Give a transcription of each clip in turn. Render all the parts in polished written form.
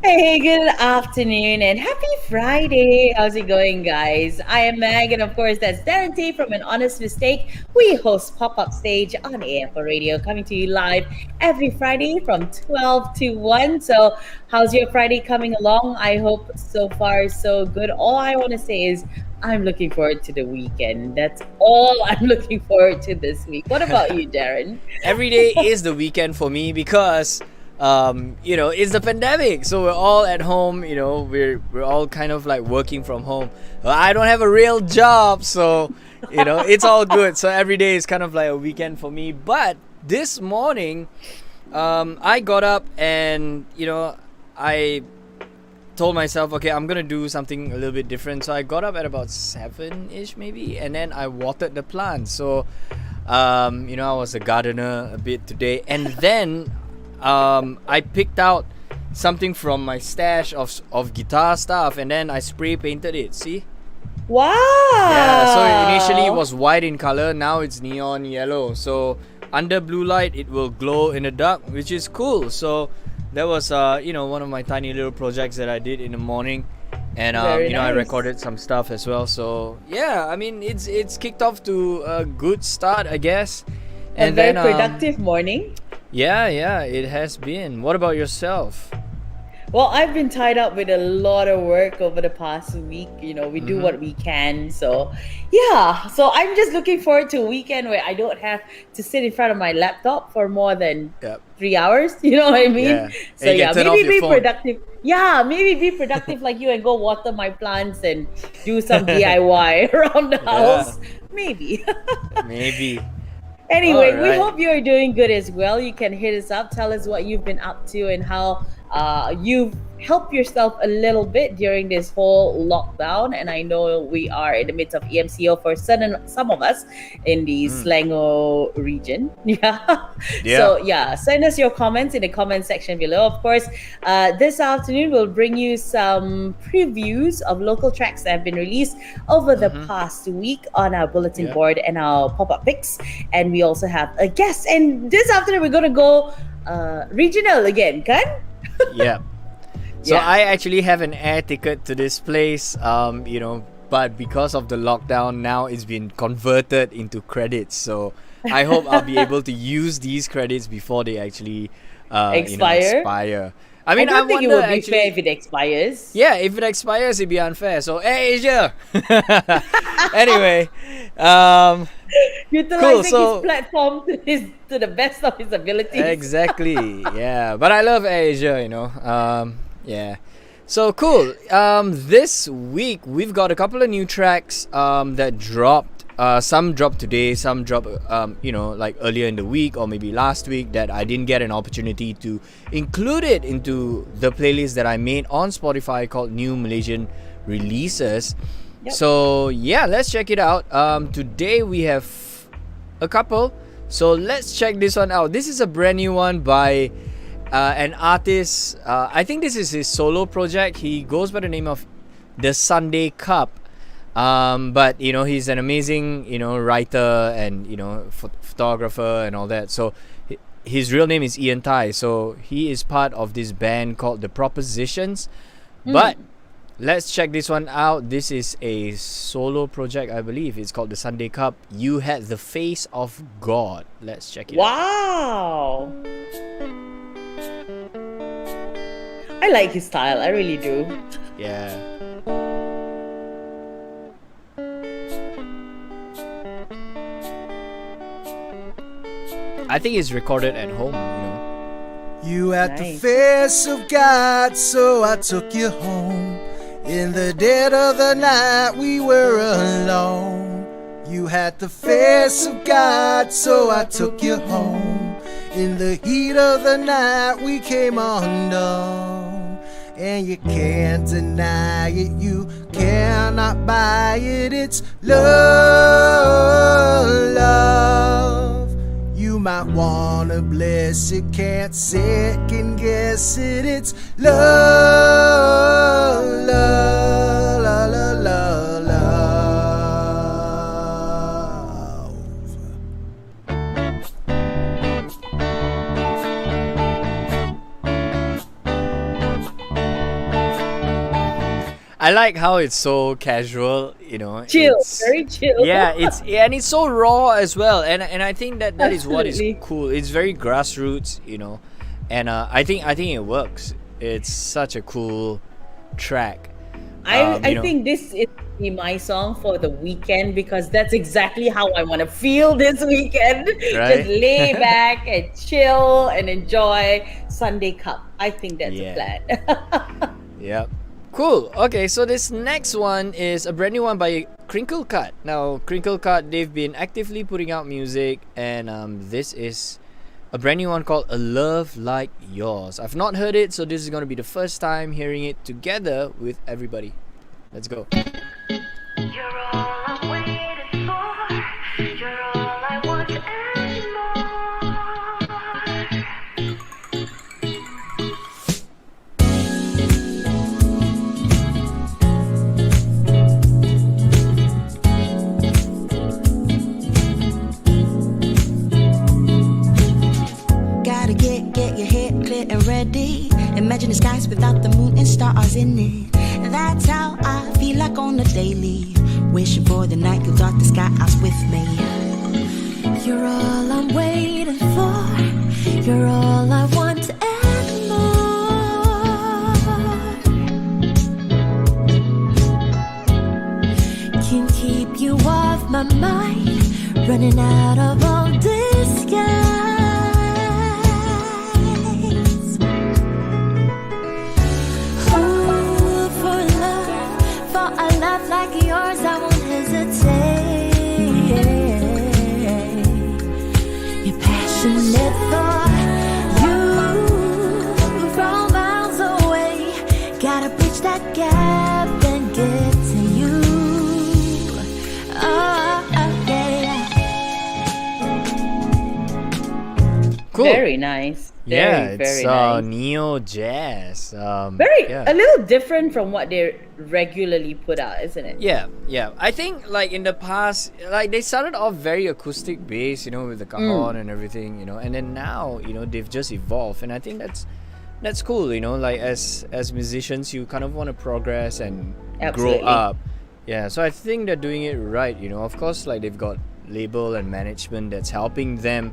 Hey, good afternoon and happy Friday. How's it going, guys? I am Meg, and of course, that's Darren T from An Honest Mistake. We host Pop Up Stage on AFO Radio, coming to you live every Friday from 12 to 1. So, how's your Friday coming along? I hope so far so good. All I want to say is, I'm looking forward to the weekend. That's all I'm looking forward to this week. What about you, Darren? Every day is the weekend for me because it's the pandemic, so we're all at home. We're all kind of like working from home. I don't have a real job, so it's all good. So every day is kind of like a weekend for me. But this morning, I got up and I told myself, okay, I'm gonna do something a little bit different. So I got up at about 7ish maybe, and then I watered the plants. So I was a gardener a bit today, and then I picked out something from my stash of guitar stuff, and then I spray painted it. See? Wow. Yeah. So initially it was white in color. Now it's neon yellow. So under blue light, it will glow in the dark, which is cool. So that was one of my tiny little projects that I did in the morning. And Very I nice. recorded some stuff as well. So yeah, I mean it's kicked off to a good start, I guess. A And very then productive morning. yeah, it has been. What about yourself? Well, I've been tied up with a lot of work over the past week. We do what we can. So, yeah. So I'm just looking forward to a weekend where I don't have to sit in front of my laptop for more than Yep. 3 hours. You know what I mean? Yeah. So, And you yeah, can turn off maybe your be phone. productive. Yeah, maybe be productive like you and go water my plants and do some DIY around the house. Maybe. Maybe. Anyway, we Alright. hope you're doing good as well. You can hit us up, tell us what you've been up to and how you've helped yourself a little bit during this whole lockdown. And I know we are in the midst of EMCO for some of us in the Slango region. Yeah. Yeah. So yeah, send us your comments in the comment section below. Of course, this afternoon we'll bring you some previews of local tracks that have been released over the past week on our bulletin Yeah. board and our pop-up picks. And we also have a guest. And this afternoon we're gonna go regional again, kan? Yeah. So Yeah. I actually have an air ticket to this place, but because of the lockdown now it's been converted into credits. So I hope I'll be able to use these credits before they actually expire. I mean, I don't think it wonder would be actually, fair if it expires. yeah, if it expires, it'd be unfair. So, hey, Asia. Anyway, Utilizing so- his platform to the best of his abilities. exactly. Yeah, but I love Asia. Yeah. So cool. This week we've got a couple of new tracks that dropped. Some dropped today, some dropped like earlier in the week or maybe last week that I didn't get an opportunity to include it into the playlist that I made on Spotify called New Malaysian Releases. Yep. So yeah, let's check it out. Today we have a couple. So let's check this one out. This is a brand new one by an artist. I think this is his solo project. He goes by the name of The Sunday Cup. But he's an amazing writer and photographer and all that. So his real name is Ian Tai. So he is part of this band called The Propositions. But let's check this one out. This is a solo project, I believe. It's called The Sunday Cup. You Had the Face of God. Let's check it out. Wow. I like his style. I really do. Yeah. I think it's recorded at home. You had the Nice. face of God, so I took you home. In the dead of the night, we were alone. You had the face of God, so I took you home. In the heat of the night, we came undone. And you can't deny it, you cannot buy it. It's love, love. You might wanna bless it, can't second guess it. It's love, love, love, love, love, love. I like how it's so casual, Chill, it's very chill. yeah, it's so raw as well, and I think that is what is Absolutely. cool. It's very grassroots, and I think it works. It's such a cool track. I think this is be my song for the weekend because that's exactly how I want to feel this weekend. Right? Just lay back and chill and enjoy Sunday Cup. I think that's Yeah. a plan. Yep. Cool. Okay, so this next one is a brand new one by Crinkle Cut. Now, Crinkle Cut, they've been actively putting out music, and this is a brand new one called A Love Like Yours. I've not heard it, so this is going to be the first time hearing it together with everybody. Let's go. You're all I'm waiting for. You're all I want and more. Gotta get your head clear and ready. Imagine the skies without the moon and stars in it. That's how I feel like on a daily. Wishing for the night you'll dot the skies with me. you're all I'm waiting for. You're all I want and more. Can't keep you off my mind. Running out of all disguise. Ooh, for a love like yours, I won't hesitate. You're passionate thought, you from miles away. Gotta bridge that gap and get to you. Oh, yeah. Cool. Very nice. Yeah, Very, it's very nice. neo jazz. Very yeah. a little different from what they regularly put out, isn't it? Yeah. I think like in the past, like they started off very acoustic based, with the cajon and everything, and then now, they've just evolved, and I think that's cool, like as musicians, you kind of want to progress and Absolutely. grow up. Yeah, so I think they're doing it right, Of course, like they've got label and management that's helping them,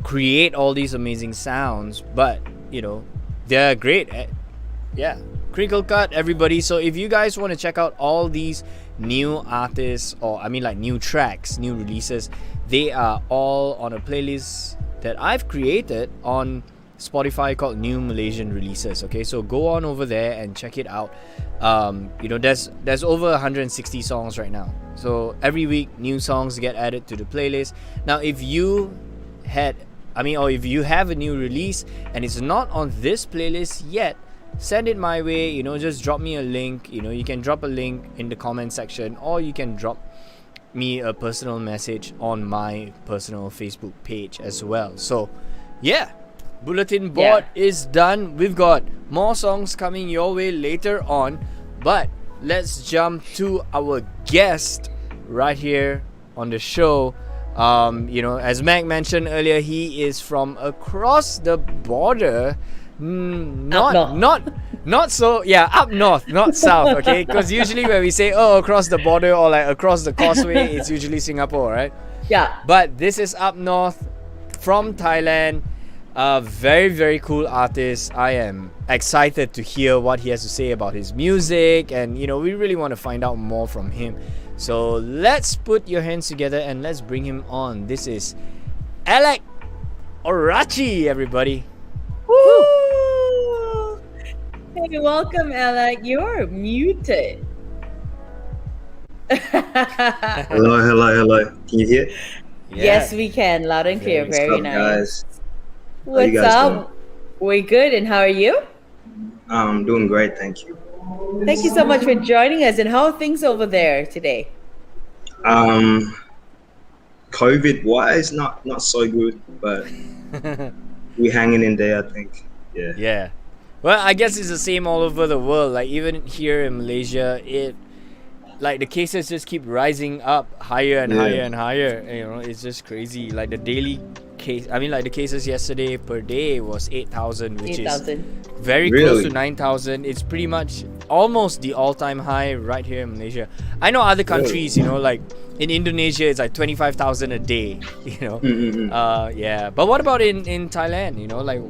create all these amazing sounds, but they're great at, Crinkle Cut, everybody. So if you guys want to check out all these new artists, or I mean like new tracks, new releases, they are all on a playlist that I've created on Spotify called New Malaysian Releases. Okay, so go on over there and check it out. There's over 160 songs right now, so every week new songs get added to the playlist. Now if you if you have a new release and it's not on this playlist yet, send it my way. Just drop me a link. You can drop a link in the comment section, or you can drop me a personal message on my personal Facebook page as well. So yeah, bulletin board is done. We've got more songs coming your way later on, but let's jump to our guest right here on the show. As Mac mentioned earlier, he is from across the border. Not so, up north, not south, okay? Because usually when we say across the border or like across the causeway, it's usually Singapore, right? Yeah. But this is up north from Thailand. A very, very cool artist. I am excited to hear what he has to say about his music, and we really want to find out more from him. So let's put your hands together and let's bring him on. This is Alec Orachi, everybody. Woo! Hey, welcome, Alec. You're muted. Hello. Can you hear? Yes, we can. Loud and clear. What's Very up, nice. guys? What's you guys up? We're good, and how are you? I'm doing great, thank you. Thank you so much for joining us. And how are things over there today? COVID wise, not so good, but we're hanging in there, I think. Yeah. Yeah. Well, I guess it's the same all over the world. Like even here in Malaysia, the cases just keep rising up higher and higher and higher. It's just crazy. Like the daily case. I mean, like the cases yesterday per day was 8,000, which 8,000. is very close to 9,000. It's pretty much almost the all-time high right here in Malaysia. I know other countries, you know, like in Indonesia, it's like 25,000 a day. You know, yeah. But what about in Thailand? You know, like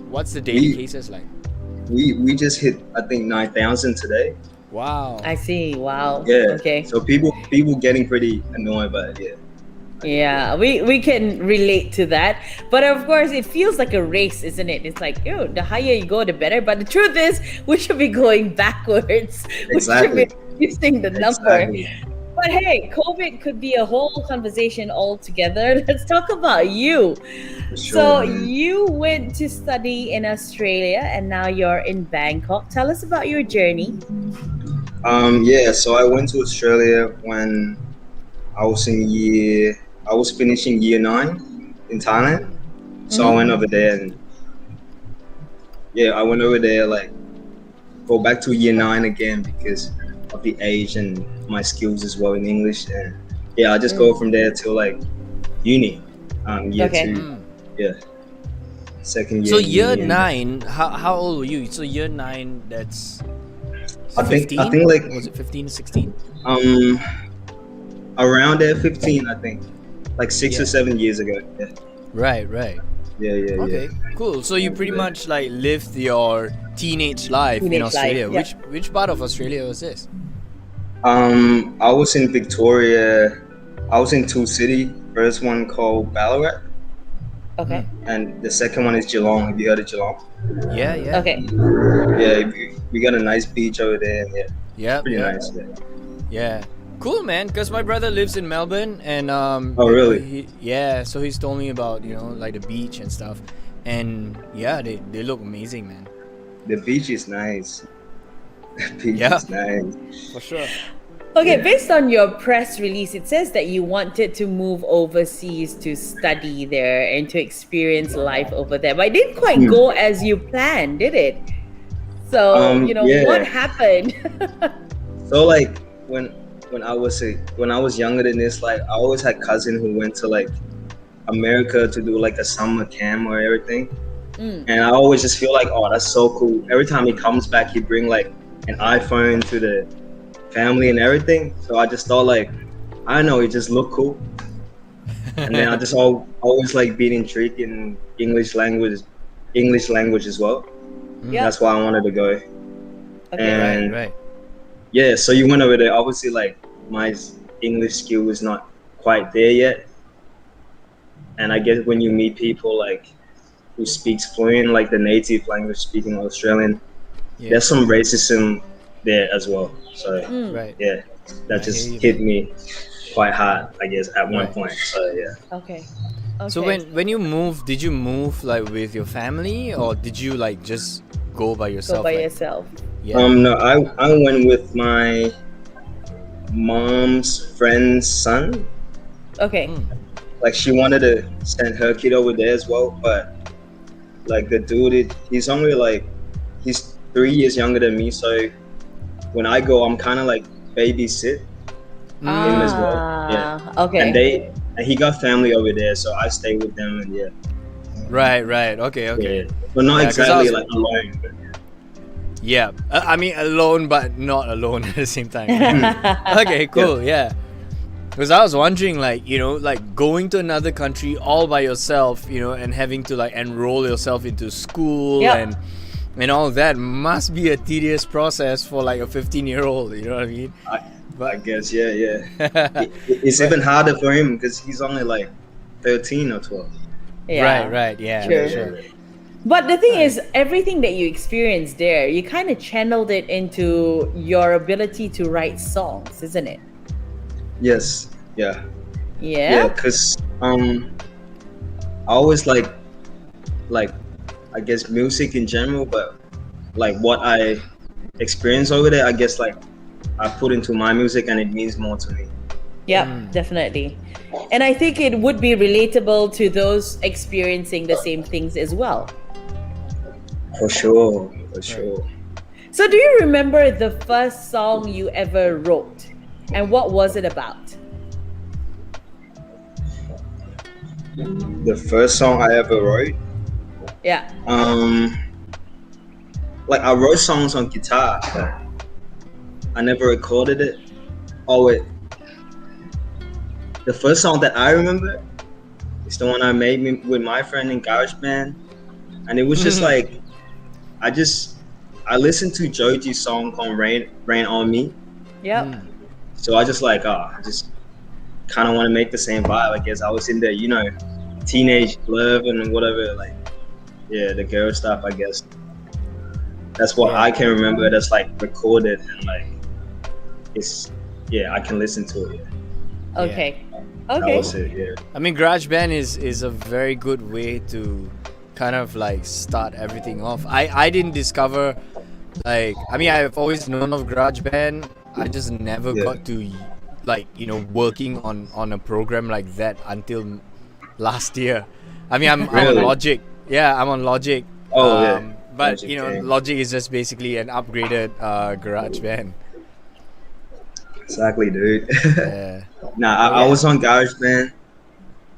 what's the daily cases like? We just hit, I think, 9,000 today. Wow. I see. Wow. Yeah. Okay. So people getting pretty annoyed by it. Yeah. Yeah, we can relate to that. But of course, it feels like a race, isn't it? It's like, the higher you go, the better. But the truth is, we should be going backwards. Exactly. We should be reducing the number. Exactly. But hey, COVID could be a whole conversation altogether. Let's talk about you. For sure, So man. you went to study in Australia and now you're in Bangkok. Tell us about your journey. Yeah, so I went to Australia when I was finishing year 9 in Thailand. So I went over there and I went over there like go back to year 9 again because of the age and my skills as well in English. And I just go from there till like uni, year Okay. 2. Yeah. Second year. So year uni. 9, how old were you? So year 9, that's I think 15? like Was it 15, 16? around there 15, I think. Like 6 or 7 years ago. Yeah. Right. Yeah. Okay, cool. So you pretty much like lived your teenage life in Teenage Australia. life, Which part of Australia was this? I was in Victoria. I was in 2 cities. First one called Ballarat, Okay. and the second one is Geelong. Have you heard of Geelong? Yeah. Okay. Yeah, we got a nice beach over there. And Yeah. pretty nice. Yeah. Yeah. Cool, man. Because my brother lives in Melbourne, and Oh, really? so he's told me about like the beach and stuff, and they look amazing, man. The beach is nice. The beach Yeah. is nice. For sure. Okay, Yeah. based on your press release, it says that you wanted to move overseas to study there and to experience life over there. But it didn't quite go as you planned, did it? So, yeah. what happened? So like when I was younger than this, like I always had cousin who went to like America to do like a summer camp or everything. And I always just feel like, oh, that's so cool. Every time he comes back, he bring like an iPhone to the family and everything. So I just thought like, I don't know, it just looked cool. And then I just always like being intrigued in English language as well. Yeah. That's why I wanted to go. Okay. And Right. yeah, so you went over there. Obviously, like my English skill is not quite there yet. And I guess when you meet people like who speaks fluent, like the native language speaking Australian, Yeah. there's some racism there as well. So Right. yeah, that I just hear you, hit me quite hard, I guess, at one Right. point. So yeah. Okay. So when you moved, did you move like with your family, or did you like just go by Go yourself? by like- yourself. Yeah. No, I went with my mom's friend's son. Okay. Like she wanted to send her kid over there as well, but like the dude, he's only like he's 3 years younger than me. So when I go, I'm kind of like babysit him as well. Yeah, Okay. and he got family over there, so I stay with them and yeah. Right. Okay. Yeah. But not Yeah, 'cause I exactly was- like alone. But Yeah, I mean alone, but not alone at the same time. Okay, cool. Yeah, because I was wondering, like like going to another country all by yourself, and having to like enroll yourself into school Yep. and all that must be a tedious process for like a 15-year-old. You know what I mean? I guess yeah. It's even harder for him because he's only like 13 or 12. Yeah. Right. Yeah, Sure. for sure. But the thing is, everything that you experienced there, you kind of channeled it into your ability to write songs, isn't it? Yes. Yeah. Yeah. Because I always like I guess music in general, but like what I experience over there, I guess like I put into my music and it means more to me. Yep, definitely. And I think it would be relatable to those experiencing the same things as well. For sure. So do you remember the first song you ever wrote? And what was it about? the first song I ever wrote. Yeah. Like I wrote songs on guitar, but I never recorded it. Oh wait, the first song that I remember is the one I made with my friend in GarageBand, and it was just like I listened to Joji's song called Rain on Me. Yep. So I just like I just kind of want to make the same vibe. I guess I was in the teenage love and whatever, like the girl stuff. I guess that's what I can remember. That's like recorded and like I can listen to it. Yeah. Okay. That Okay. was it. Yeah. I mean, GarageBand is a very good way to kind of like start everything off. I didn't discover, like, I mean, I've always known of GarageBand. I just never got to like working on a program like that until last year. I mean, I'm on Logic. Yeah, I'm on Logic. Oh yeah. But Logic, Logic is just basically an upgraded GarageBand. Exactly, dude. Yeah. Nah, I was on GarageBand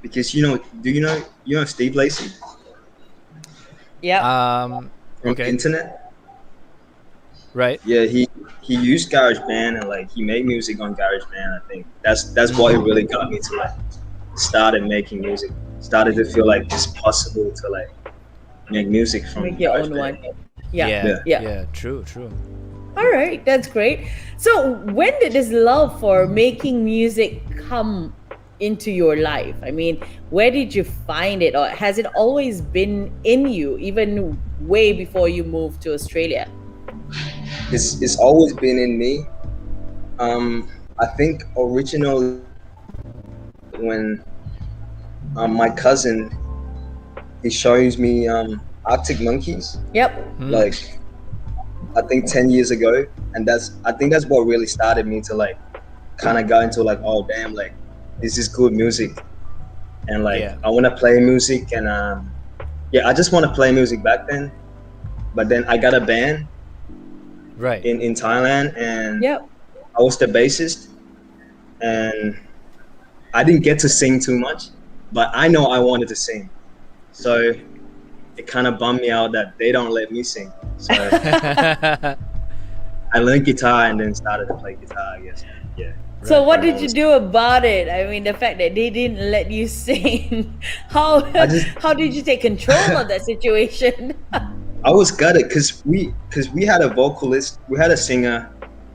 because do you know Steve Lacy Yep. from the Okay. internet? Right. Yeah, he used GarageBand and like he made music on GarageBand. I think that's what it really got me to like started making music. Started to feel like it's possible to like make music from Make your own GarageBand. one. Yeah. Yeah. True. All right, that's great. So, when did this love for making music come into your life? I mean, where did you find it, or has it always been in you, even way before you moved to Australia? It's always been in me. I think originally when my cousin he shows me Arctic Monkeys, Yep. like I think 10 years ago, and I think that's what really started me to like kind of go into like, oh damn, like this is good music, and like I want to play music, and I just want to play music back then, but then I got a band Right. in Thailand, and Yep. I was the bassist, and I didn't get to sing too much, but I know I wanted to sing, so it kind of bummed me out that they don't let me sing. So I learned guitar and then started to play guitar, I guess. Yeah. So, what did you do about it? I mean, the fact that they didn't let you sing. How did you take control of that situation? I was gutted because we had a vocalist, we had a singer,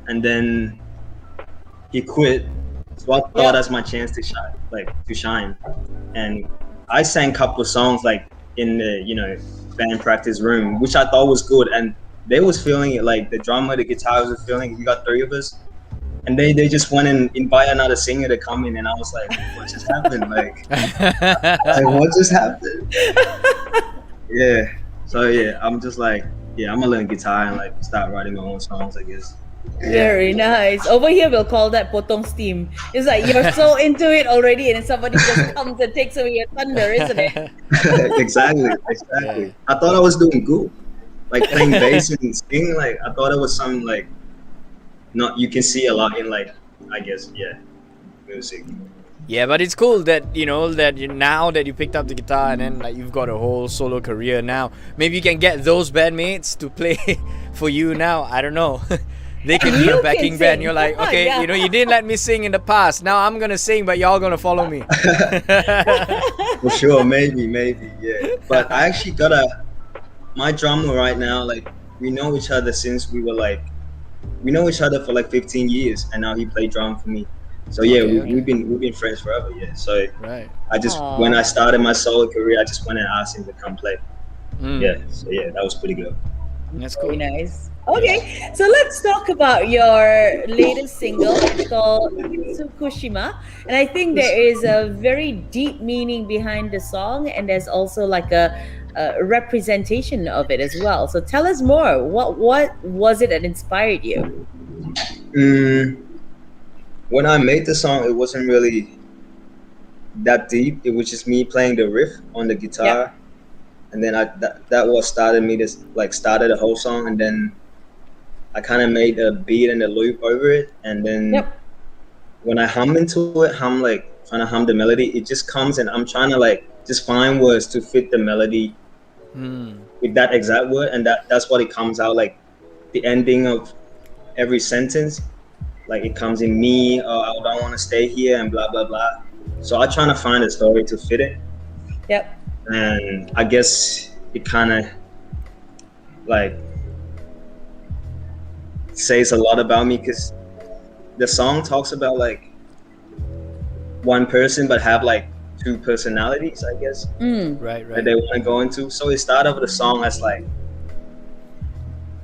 and then he quit. So I thought that's my chance to shine. And I sang a couple of songs like in the band practice room, which I thought was good, and they was feeling it. Like the drummer, the guitarist was feeling it. We got 3 of us, and they just went and invite another singer to come in, and I was like, what just happened? Like what just happened? Yeah. So I'm just like, I'm gonna learn guitar and like start writing my own songs, I guess. Very nice. Over here, we'll call that potong steam. It's like you're so into it already, and then somebody just comes and takes away your thunder, isn't it? Exactly. Yeah. I thought I was doing good, like playing bass and singing. Like I thought it was something like not you can see a lot in like I guess music. Yeah, but it's cool that now that you picked up the guitar and then like you've got a whole solo career now. Maybe you can get those bandmates to play for you now. I don't know. They can be You a backing can band. sing. You're like, Come on, okay, yeah. you didn't let me sing in the past. Now I'm gonna sing, but y'all gonna follow me. For sure, maybe, yeah. But I actually got my drummer right now. Like we know each other since we know each other for like 15 years, and now he played drum for me. So we've been friends forever. Yeah. So Right. I just Aww. when I started my solo career, I just went and asked him to come play. Yeah. So that was pretty good. That's cool. Very nice. Okay, so let's talk about your latest single. It's called Tsukushima, and I think there is a very deep meaning behind the song, and there's also like a representation of it as well. So tell us more. What was it that inspired you? When I made the song, it wasn't really that deep. It was just me playing the riff on the guitar, and then that what started me to started the whole song, and then I kind of made a beat and a loop over it, and then when I hum into it, trying to hum the melody, it just comes, and I'm trying to just find words to fit the melody Mm. with that exact word, and that's what it comes out like. The ending of every sentence, like it comes in me, or I don't want to stay here, and blah blah blah. So I'm trying to find a story to fit it, Yep. and I guess it kind of like says a lot about me because the song talks about like one person but have like two personalities, I guess, Right, that they want to go into. So it started with the song as like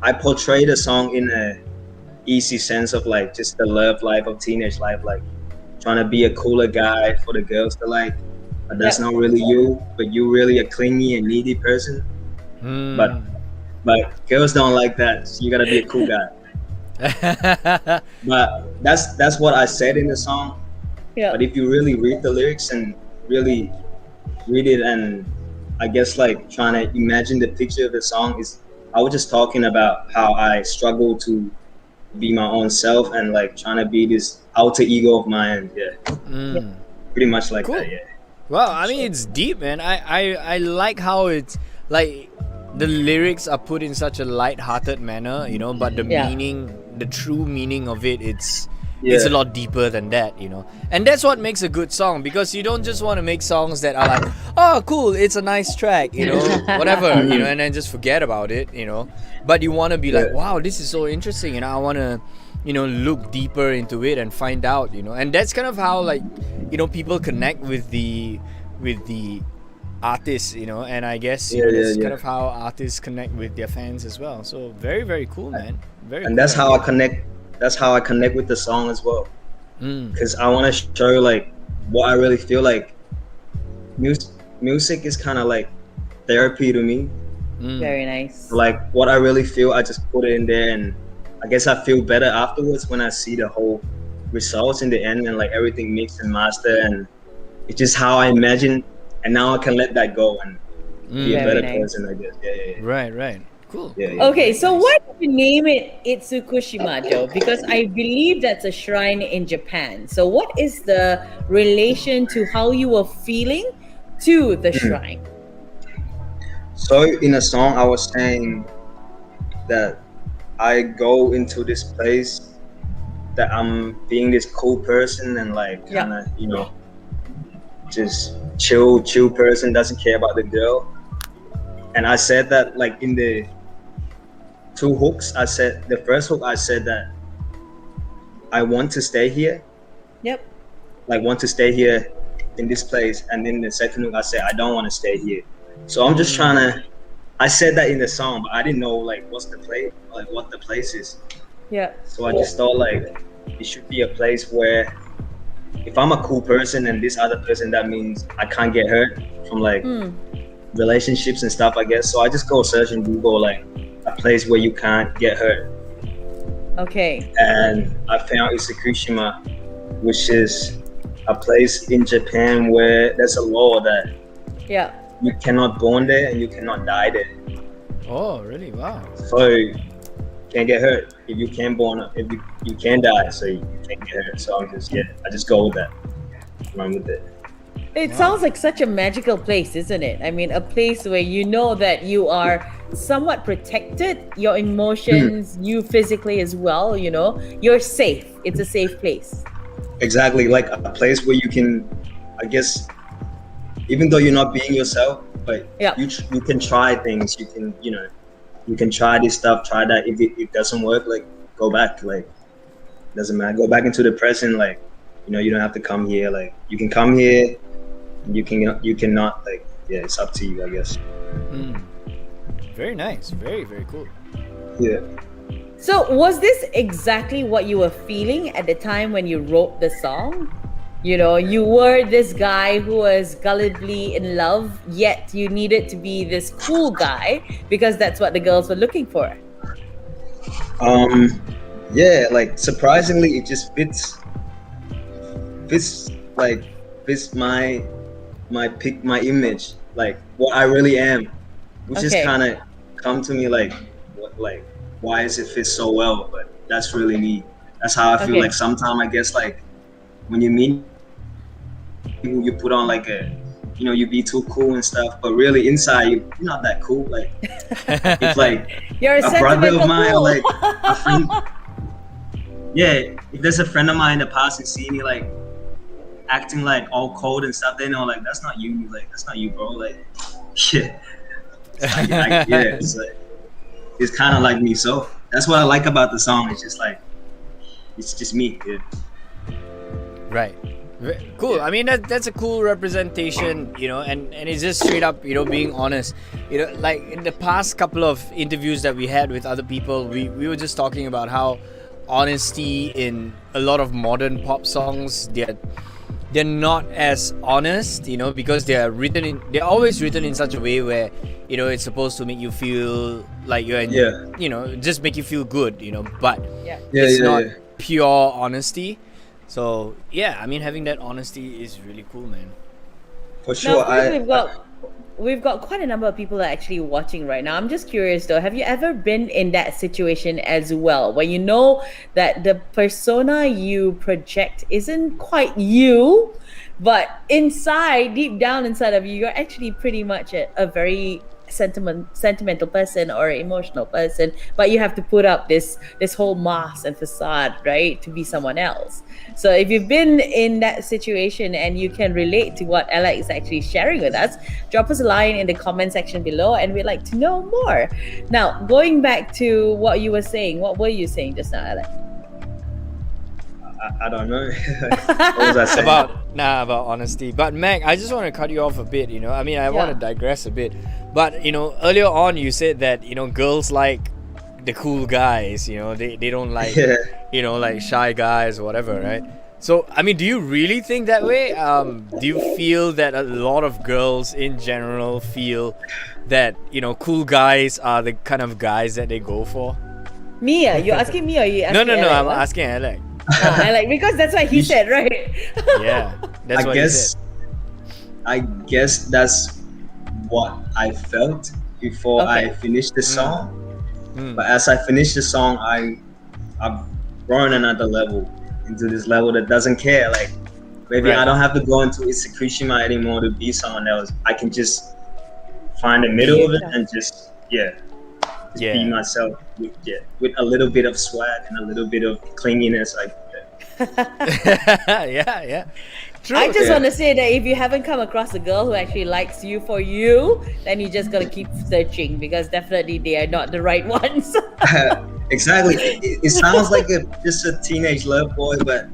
I portray the song in a easy sense of like just the love life of teenage life, like trying to be a cooler guy for the girls to like, but that's not really you, but you really a clingy and needy person. Mm. But girls don't like that. So you gotta be a cool guy. But that's what I said in the song. Yeah. But if you really read the lyrics and really read it, and I guess like trying to imagine the picture of the song, is I was just talking about how I struggle to be my own self and like trying to be this outer ego of mine. Yeah, pretty much like Cool. that. Yeah. Well, I mean, it's deep, man. I like how it's like the lyrics are put in such a light-hearted manner, you know, but the meaning, the true meaning of it, it's a lot deeper than that, you know. And that's what makes a good song, because you don't just want to make songs that are like, oh, cool, it's a nice track, you know, whatever, you know, and then just forget about it, you know. But you want to be like, wow, this is so interesting, and I want to, you know, look deeper into it and find out, you know. And that's kind of how, like, you know, people connect with the artists, you know. And I guess you know, that's kind of how artists connect with their fans as well. So very, very cool, man. Very. And cool that's how I idea. connect. That's how I connect with the song as well. Because I want to show like what I really feel like. Music is kind of like therapy to me. Very nice. Like what I really feel, I just put it in there, and I guess I feel better afterwards when I see the whole results in the end and like everything mixed and mastered, and it's just how I imagine, and now I can let that go and be a Very better nice. person, I guess. Yeah. Right. Cool. Yeah. Okay, so why did you name it Itsukushima, Joe? Because I believe that's a shrine in Japan. So what is the relation to how you were feeling to the shrine? So in a song, I was saying that I go into this place that I'm being this cool person and like kind of, you know, just chill person, doesn't care about the girl. And I said that like in the two hooks, I said the first hook, I said that I want to stay here, Yep. like want to stay here in this place. And then the second hook, I said I don't want to stay here. So I'm just trying to. I said that in the song, but I didn't know like what's the place, like what the place is. Yeah. So I just thought like it should be a place where if I'm a cool person and this other person, that means I can't get hurt from like relationships and stuff, I guess. So I just go search in Google like a place where you can't get hurt. Okay. And I found Itsukushima, which is a place in Japan where there's a law that Yeah. you cannot born there and you cannot die there. Oh, really? Wow. So you can't get hurt if you can't born. If you can die, so you can't get hurt. So I just go with that. Run with it. It sounds like such a magical place, isn't it? I mean, a place where you know that you are somewhat protected, your emotions, you physically as well, you know, you're safe. It's a safe place. Exactly, like a place where you can, I guess, even though you're not being yourself, but you can try things. You can, you know, you can try this stuff, try that. If it doesn't work, like go back. Like doesn't matter. Go back into the present. Like, you know, you don't have to come here. Like you can come here. You cannot. Like, yeah, it's up to you, I guess. Very nice. Very, very cool. Yeah. So, was this exactly what you were feeling at the time when you wrote the song? You know, you were this guy who was gullibly in love, yet you needed to be this cool guy because that's what the girls were looking for. Yeah, like surprisingly, it just fits my image, like what I really am, which is kind of come to me like why does it fit so well? But that's really me. That's how I feel. Like sometimes I guess like when you meet people, you put on like you be too cool and stuff, but really inside you're not that cool. Like if like You're a brother of sentimental mine or fool. like a friend, yeah, if there's a friend of mine in the past and see me like acting like all cold and stuff, they know like that's not you. Like that's not you, bro. Like yeah, it's kind of like me. So that's what I like about the song. It's just like it's just me. Yeah. Right. Cool. I mean that's a cool representation, and it's just straight up, being honest. Like in the past couple of interviews that we had with other people, we were just talking about how honesty in a lot of modern pop songs, they're not as honest, because they're always written in such a way where, it's supposed to make you feel like you're just make you feel good, but it's not pure honesty. So yeah, I mean having that honesty is really cool, man. For sure. Now, we've got quite a number of people that are actually watching right now. I'm just curious though, have you ever been in that situation as well, where you know that the persona you project isn't quite you, but deep down inside of you, you're actually pretty much a very sentimental person or emotional person, but you have to put up this whole mask and facade, right, to be someone else. So if you've been in that situation and you can relate to what Alec is actually sharing with us, drop us a line in the comment section below and we'd like to know more. Now, going back to what you were saying, what were you saying just now, Alec? I don't know. What was I saying? About honesty. But Mac, I just want to cut you off a bit, I mean, I want to digress a bit. But, earlier on you said that, girls like the cool guys, they don't like, like shy guys or whatever, right? So, I mean, do you really think that way? Do you feel that a lot of girls in general feel that, cool guys are the kind of guys that they go for? Mia, you asking me or you asking No, Alec? I'm asking Alec. Alec, because that's what he said, right? Yeah, that's what he said. I guess that's what I felt before I finished the song. But as I finished the song, I've grown another level, into this level that doesn't care. Like maybe I don't have to go into Itsukushima anymore to be someone else. I can just find the middle of it and just be myself with a little bit of swag and a little bit of clinginess. Yeah. True. I just want to say that if you haven't come across a girl who actually likes you for you, then you just gotta keep searching, because definitely they are not the right ones. Exactly. It sounds like just a teenage love boy, but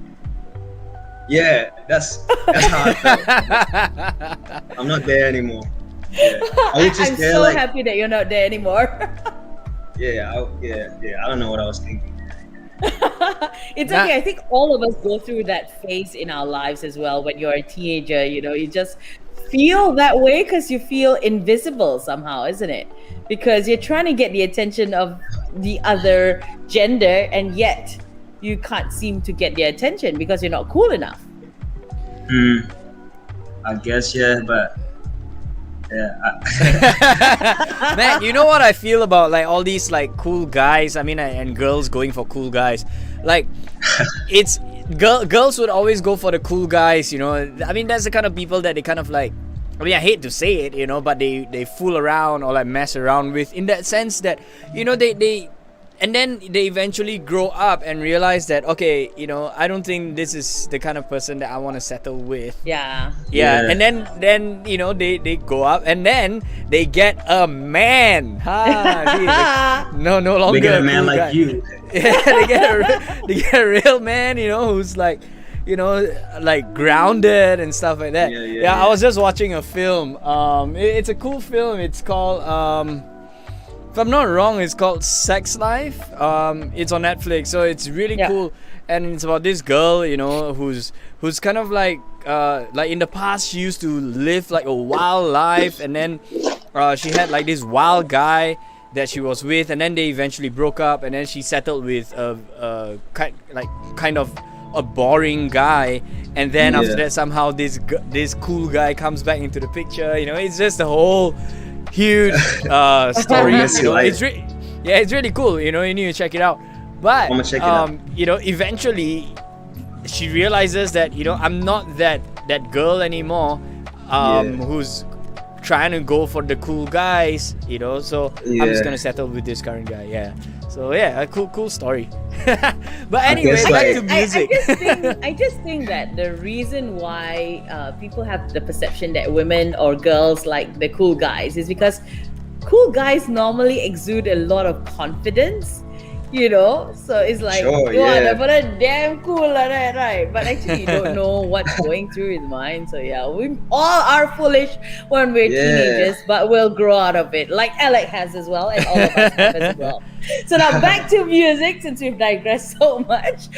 yeah, that's how I felt. I'm not there anymore. Yeah. I'm so happy that you're not there anymore. I don't know what I was thinking. It's okay. I think all of us go through that phase in our lives as well. When you're a teenager, you just feel that way because you feel invisible somehow, isn't it? Because you're trying to get the attention of the other gender, and yet you can't seem to get their attention because you're not cool enough. I guess, but man, you know what I feel about like all these like cool guys, I mean, and girls going for cool guys, like it's girls would always go for the cool guys, I mean, that's the kind of people that they kind of like, I mean, I hate to say it, but they fool around or like mess around with, in that sense that, they and then they eventually grow up and realize that, okay, I don't think this is the kind of person that I want to settle with. Yeah. And then they go up and then they get a man. No longer they get a man cool like guy. you. Yeah, they get a real man, who's like, like grounded and stuff like that. Yeah. I was just watching a film. It's a cool film. It's called if I'm not wrong, it's called Sex Life. It's on Netflix, so it's really cool, and it's about this girl, who's kind of like in the past she used to live like a wild life, and then she had like this wild guy that she was with, and then they eventually broke up, and then she settled with a kind of a boring guy, and then after that somehow this cool guy comes back into the picture. It's just a whole huge story. It's really cool. You need to check it out. But I'm gonna check it out. Eventually she realizes that I'm not that girl anymore. who's trying to go for the cool guys, you know. So I'm just Yeah. gonna settle with this current guy. Yeah. So yeah, a cool story. But anyway, guess, back like- to music. I just think that the reason why people have the perception that women or girls like the cool guys is because cool guys normally exude a lot of confidence, you know. So it's like, Sure, "Wah, yeah. but damn cool like that, right?" But actually, you don't know what's going through his mind. So yeah, we all are foolish when we're Yeah. teenagers, but we'll grow out of it, like Alec has as well, and all of us have as well. So now back to music, since we've digressed so much.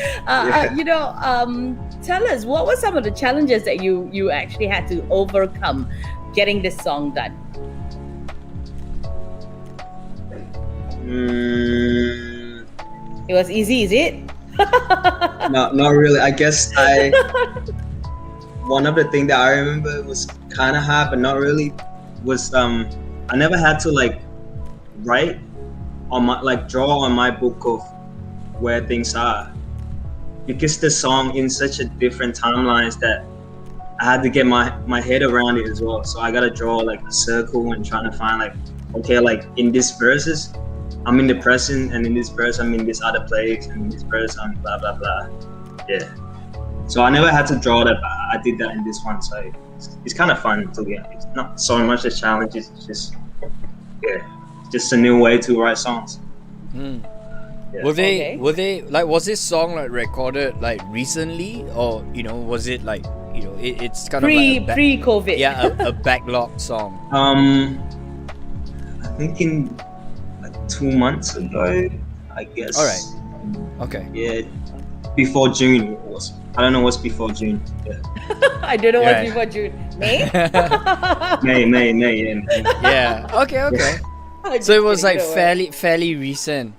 Tell us, what were some of the challenges that you actually had to overcome getting this song done? It was easy, is it? Not really. I guess one of the things that I remember was kind of hard, but not really, was I never had to like write on my, like draw on my book of where things are, because the song in such a different timelines that I had to get my head around it as well. So I gotta draw like a circle and trying to find like, okay, like in this verses I'm in the present, and in this verse I'm in this other place, and in this verse I'm blah blah blah. Yeah. So I never had to draw that, but I did that in this one. So it's kind of fun to get. It's not so much a challenge. It's just just a new way to write songs. Yeah. Were they Okay. like, was this song like recorded like recently, or you know, was it like, you know, it's kind of like Pre-COVID. a backlogged song? I think in like 2 months ago, I guess. All right. Okay. Yeah, before June it was. I don't know what's before June. Yeah. I don't know Yeah. what's before June. May? May. Yeah. Yeah. Okay. So it was like fairly recent.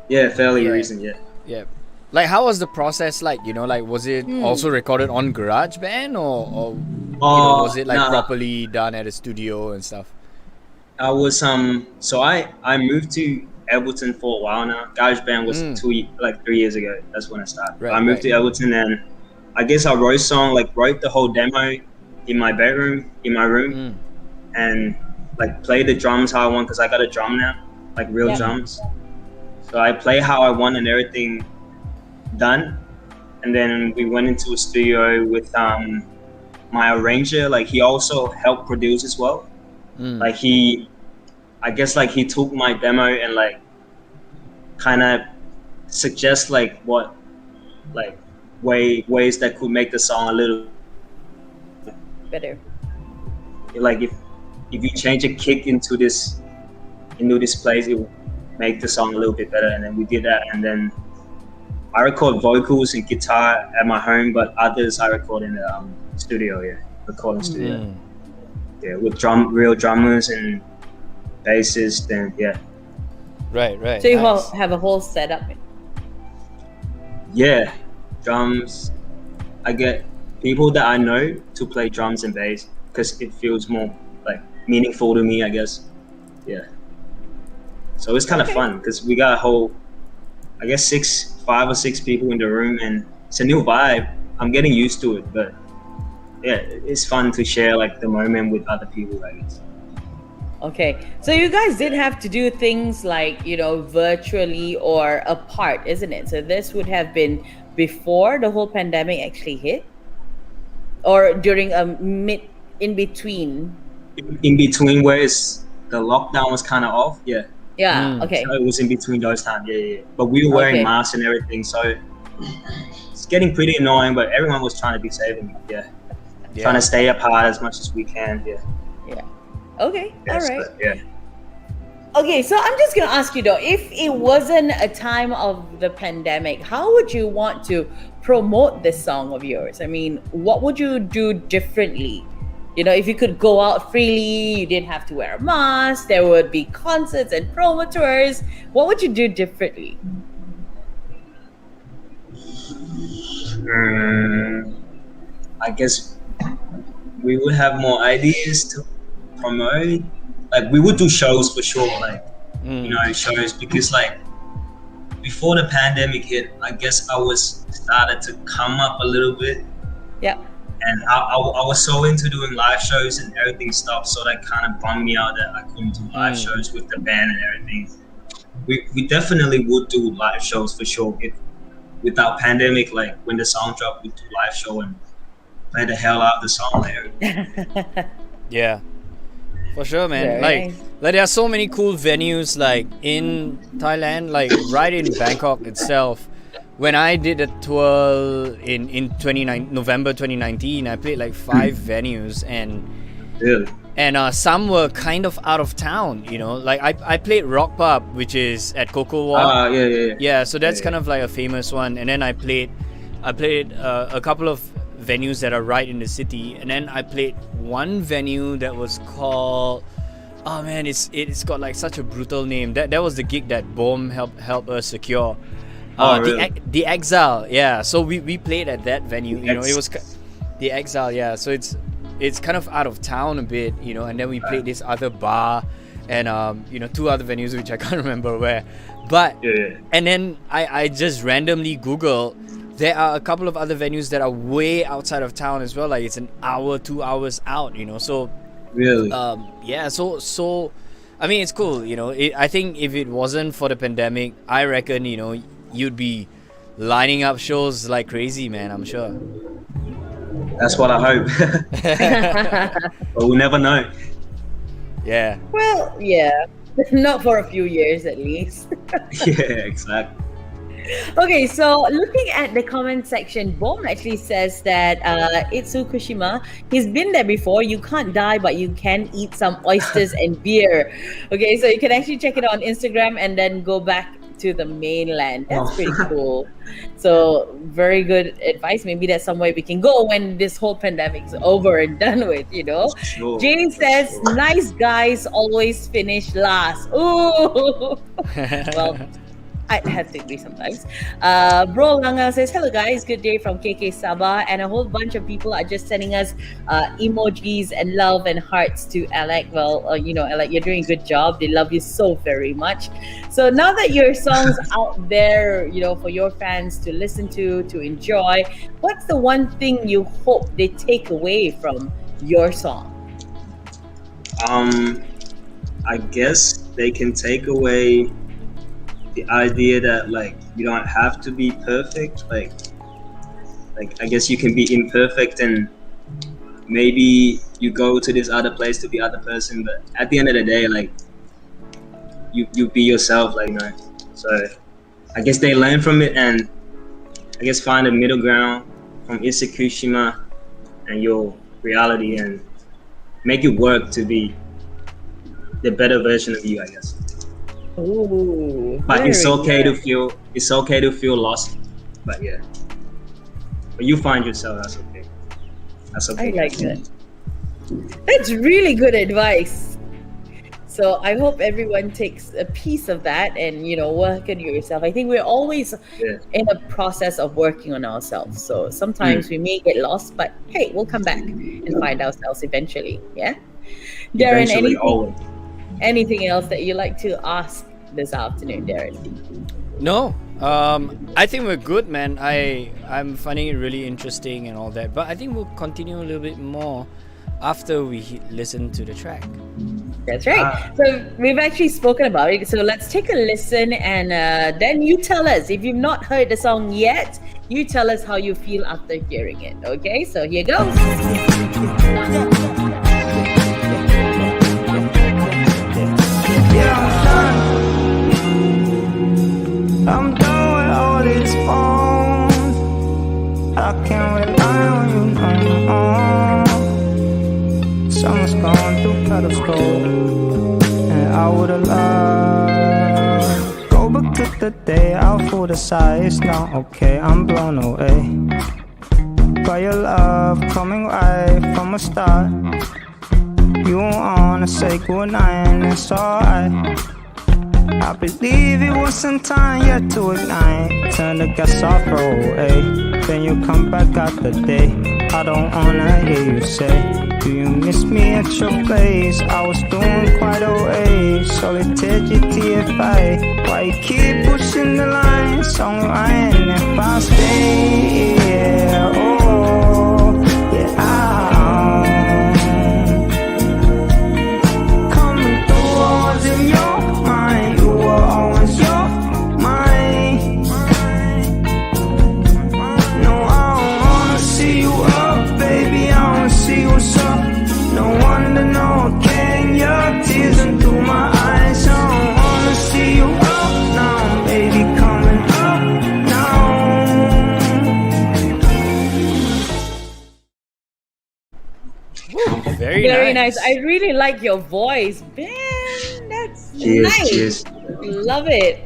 Yeah, fairly Yeah. recent. Yeah. Yeah. Like, how was the process like? You know, like, was it also recorded on GarageBand, or you know, was it like nah. properly done at a studio and stuff? I was so I moved to Edmonton for a while now. GarageBand was 3 years ago. That's when I started. Right, I moved right. to Edmonton, and I guess I wrote the whole demo in my bedroom, in my room, and like play the drums how I want, because I got a drum now, like real Yeah. drums. So I play how I want and everything done, and then we went into a studio with my arranger. Like, he also helped produce as well. Like, I guess like he took my demo and like kind of suggest like what like ways that could make the song a little Better. like, if you change a kick into this place, it will make the song a little bit better. And then we did that, and then I record vocals and guitar at my home, but others I record in the studio. Yeah, recording studio. Yeah, with real drummers and bassists, and yeah. Right. So you nice. have a whole setup. Yeah, drums. I get people that I know to play drums and bass because it feels more like meaningful to me, I guess. Yeah. So it's kind of fun because we got a whole, I guess 5 or 6 people in the room, and it's a new vibe. I'm getting used to it, but yeah, it's fun to share like the moment with other people, I guess. Okay, so you guys did have to do things like, you know, virtually or apart, isn't it? So this would have been before the whole pandemic actually hit, or during in between. In between, where the lockdown was kind of off, yeah. Yeah. Okay. So it was in between those times, yeah. But we were wearing Okay. masks and everything, so it's getting pretty annoying. But everyone was trying to be safe, and trying to stay apart as much as we can, yeah. Yeah. Okay. Yes, All right. but, yeah. Okay, so I'm just gonna ask you though, if it wasn't a time of the pandemic, how would you want to promote this song of yours? I mean, what would you do differently? You know, if you could go out freely, you didn't have to wear a mask, there would be concerts and promo tours. What would you do differently? I guess we would have more ideas to promote. Like, we would do shows for sure, like, you know, shows, because like before the pandemic hit, I guess I was started to come up a little bit. Yeah. And I was so into doing live shows and everything stopped, so that kind of bummed me out that I couldn't do live shows with the band and everything. We definitely would do live shows for sure. If without pandemic, like when the song dropped, we'd do live show and play the hell out of the song there. Yeah, for sure, man. Very Like, nice. like there are so many cool venues like in Thailand, like right in Bangkok itself. When I did a tour in November 2019, I played like 5 venues Really? and some were kind of out of town, you know. Like I played Rock Pub, which is at Coco Walk. Yeah. Yeah, so that's kind of like a famous one. And then I played a couple of venues that are right in the city. And then I played one venue that was called, oh man, it's got like such a brutal name. That was the gig that Bohm helped us secure. Really? The Exile, yeah. So we played at that venue. You know, it was the Exile, yeah. So it's kind of out of town a bit, you know. And then we played this other bar, and 2 other venues which I can't remember where. But and then I just randomly Google. There are a couple of other venues that are way outside of town as well. Like it's an hour, 2 hours out, you know. So Really? yeah. So I mean, it's cool, you know. I think if it wasn't for the pandemic, I reckon, you know, you'd be lining up shows like crazy, man. I'm sure. That's what I hope. But we'll never know. Yeah. Well, yeah. Not for a few years at least. Yeah, exactly. Okay, so looking at the comment section, Bom actually says that it's Fukushima. He's been there before. You can't die, but you can eat some oysters and beer. Okay, so you can actually check it on Instagram and then go back to the mainland. That's pretty cool. So very good advice. Maybe that's somewhere we can go when this whole pandemic's over and done with, you know. Sure, Jane says, nice guys always finish last. Ooh. Well, I have to agree sometimes. Bro Langa says, hello guys, good day from KK Sabah. And a whole bunch of people are just sending us emojis and love and hearts to Alec. Well, Alec, you're doing a good job. They love you so very much. So now that your song's out there, you know, for your fans to listen to enjoy, what's the one thing you hope they take away from your song? I guess they can take away the idea that like you don't have to be perfect. Like I guess you can be imperfect and maybe you go to this other place to be other person, but at the end of the day, like you be yourself, like, you know. So I guess they learn from it and I guess find a middle ground from Fukushima and your reality and make it work to be the better version of you, I guess. Ooh, But it's very okay good. to feel lost. But yeah. But you find yourself, that's okay. That's okay. I like that. That's really good advice. So I hope everyone takes a piece of that and, you know, work on yourself. I think we're always in a process of working on ourselves. So sometimes we may get lost, but hey, we'll come back and find ourselves eventually. Yeah. Darren, Eventually, always. anything else that you like to ask this afternoon, Darren? No, I think we're good, man. I'm finding it really interesting and all that, but I think we'll continue a little bit more after we listen to the track. That's right. So we've actually spoken about it. So let's take a listen and then you tell us. If you've not heard the song yet, you tell us how you feel after hearing it. Okay, so here goes. I'm done with all these phones. I can't rely on you no more. Summer's gone through pedestal, and I would've loved. Go back to the day, I'll pull the side. It's not okay, I'm blown away by your love coming right from the start. You wanna say goodnight and it's alright. I believe it wasn't time yet to ignite. Turn the gas off, roll away. Then you come back out the day. I don't wanna hear you say, do you miss me at your place? I was doing quite okay. Solitaire GTFI. Why you keep pushing the line? Song Ryan if I stay, yeah, oh, yeah, Very nice. I really like your voice, man. That's Cheers, nice. cheers. Love it.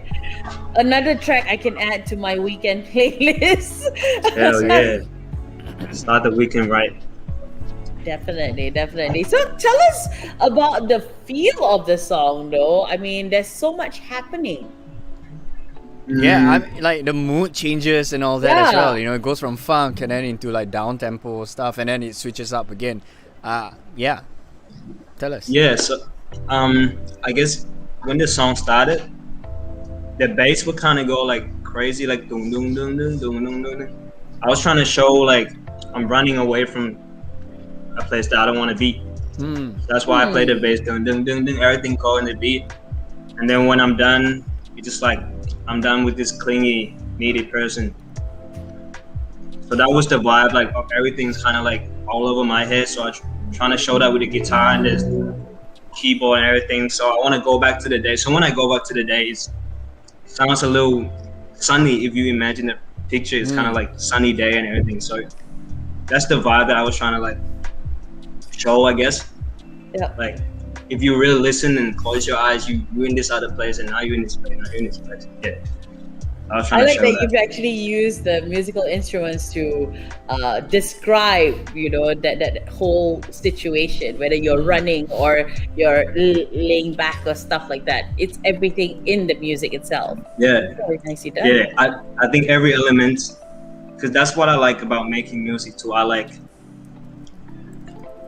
Another track I can add to my weekend playlist. Hell yeah. Start the weekend right. Definitely, definitely. So tell us about the feel of the song, though. I mean, there's so much happening. Yeah, I'm like the mood changes and all that as Yeah. well. You know, it goes from funk and then into like down tempo stuff, and then it switches up again. Yeah. Tell us. Yeah, so I guess when the song started, the bass would kind of go like crazy, like doom doom doom doom doom doom doom. I was trying to show like I'm running away from a place that I don't want to be. That's why I play the bass, doom doom doom doom, everything going the beat. And then when I'm done, it's just like I'm done with this clingy, needy person. So that was the vibe, like everything's kind of like all over my head. So I'm trying to show that with the guitar and the keyboard and everything. So I want to go back to the day. So when I go back to the day, it sounds a little sunny. If you imagine the picture, it's kind of like sunny day and everything. So that's the vibe that I was trying to like show, I guess. Yeah. Like if you really listen and close your eyes, you're in this other place, and now you're in this place, now you're in this place. Yeah. I was trying I to like show that that. you've actually used the musical instruments to describe, you know, that whole situation, whether you're running or you're laying back or stuff like that. It's everything in the music itself. Yeah. Very nicely done. Yeah, I think every element, because that's what I like about making music too. I like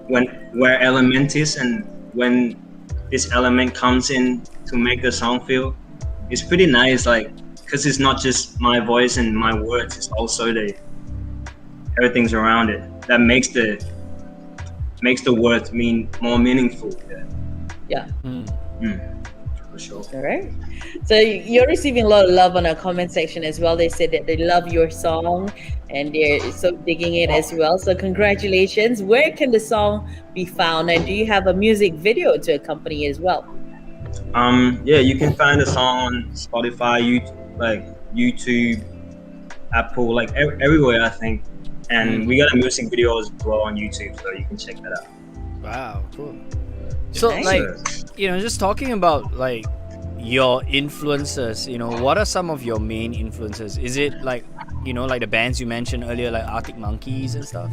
where element is, and when this element comes in to make the song feel, it's pretty nice. Like, because it's not just my voice and my words, it's also everything's around it that makes the words mean more meaningful. Yeah. For sure. All right. So you're receiving a lot of love on our comment section as well. They said that they love your song and they're so digging it as well. So congratulations. Where can the song be found? And do you have a music video to accompany as well? Yeah, you can find the song on Spotify, YouTube, Apple, like everywhere, I think. And we got a music video as well on YouTube, so you can check that out. Wow, cool. So Nice. like, you know, just talking about like your influences, you know, what are some of your main influences? Is it like, you know, like the bands you mentioned earlier, like Arctic Monkeys and stuff?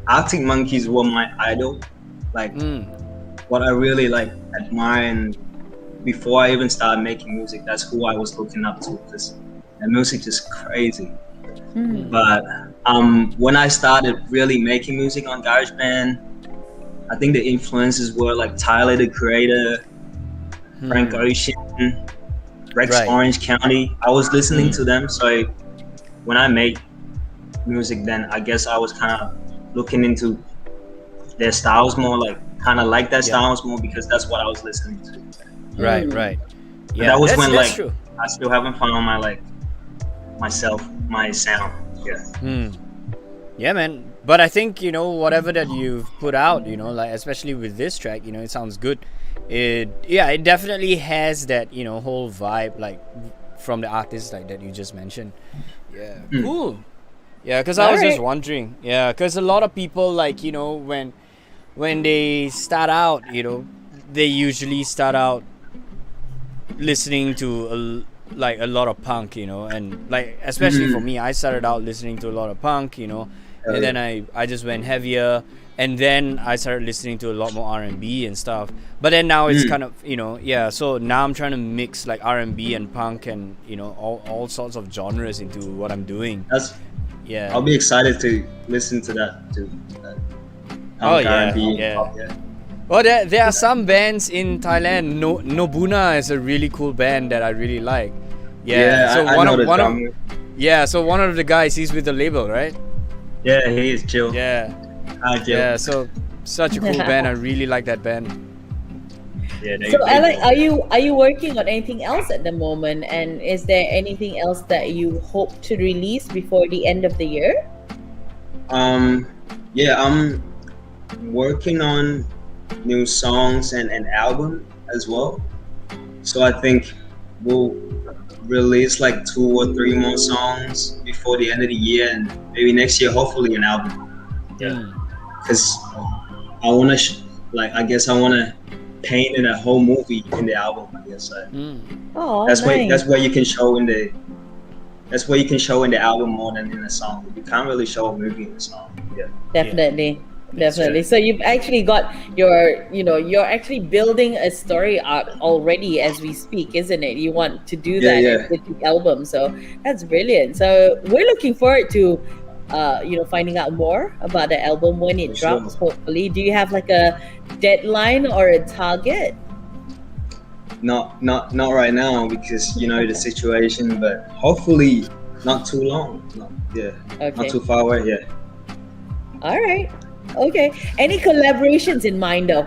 Arctic Monkeys were my idol, like what I really like admire, and before I even started making music, that's who I was looking up to, because the music is crazy. But when I started really making music on GarageBand, I think the influences were like Tyler the Creator, Frank Ocean, Rex Orange County. I was listening to them, so when I made music, then I guess I was kind of looking into their styles more, like kind of like their styles more, because that's what I was listening to. Right. But Yeah, that was that's, when that's like true. I still haven't found my sound. Yeah. Yeah, man. But I think, you know, whatever that you've put out, you know, like especially with this track, you know, it sounds good. It definitely has that, you know, whole vibe like from the artist like that you just mentioned. Yeah. Cool. Yeah, because I was just wondering. Yeah, because a lot of people, like, you know, when they start out, you know, they usually start out listening to a lot of punk, you know, and like especially for me, I started out listening to a lot of punk, you know, and then I just went heavier, and then I started listening to a lot more R&B and stuff. But then now it's kind of, you know, so now I'm trying to mix like R&B and punk and, you know, all sorts of genres into what I'm doing. I'll be excited to listen to that too. R&B, pop, Well, there are some bands in Thailand. Nobuna is a really cool band that I really like. So I know the drummer. So one of the guys, he's with the label, right? Yeah, he is chill. Yeah. Hi, Jill. Yeah, so such a cool band. I really like that band. Yeah, So Alec, are you working on anything else at the moment? And is there anything else that you hope to release before the end of the year? Yeah, I'm working on new songs and an album as well. So I think we'll release like 2 or 3 more songs before the end of the year, and maybe next year hopefully an album. Yeah, because I want to I guess I want to paint in a whole movie in the album. I guess Oh, that's nice. where you can show in the album more than in a song. You can't really show a movie in a song. Yeah. Definitely. That's Definitely. right. So you've actually got you're actually building a story arc already as we speak, isn't it? You want to do that Yeah. with the album. So that's brilliant. So we're looking forward to finding out more about the album when it For sure. drops, hopefully. Do you have like a deadline or a target? Not right now because the situation, but hopefully not too long. Okay. Not too far away. Yeah. All right. Okay. Any collaborations in mind though?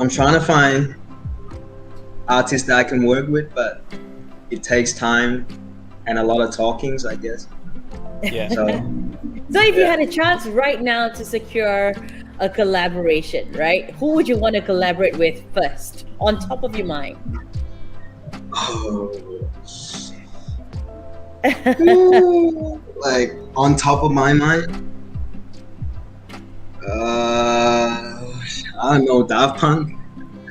I'm trying to find artists that I can work with, but it takes time and a lot of talkings, I guess. Yeah. So So if you had a chance right now to secure a collaboration, right? Who would you want to collaborate with first, on top of your mind? like on top of my mind, I don't know, Daft Punk.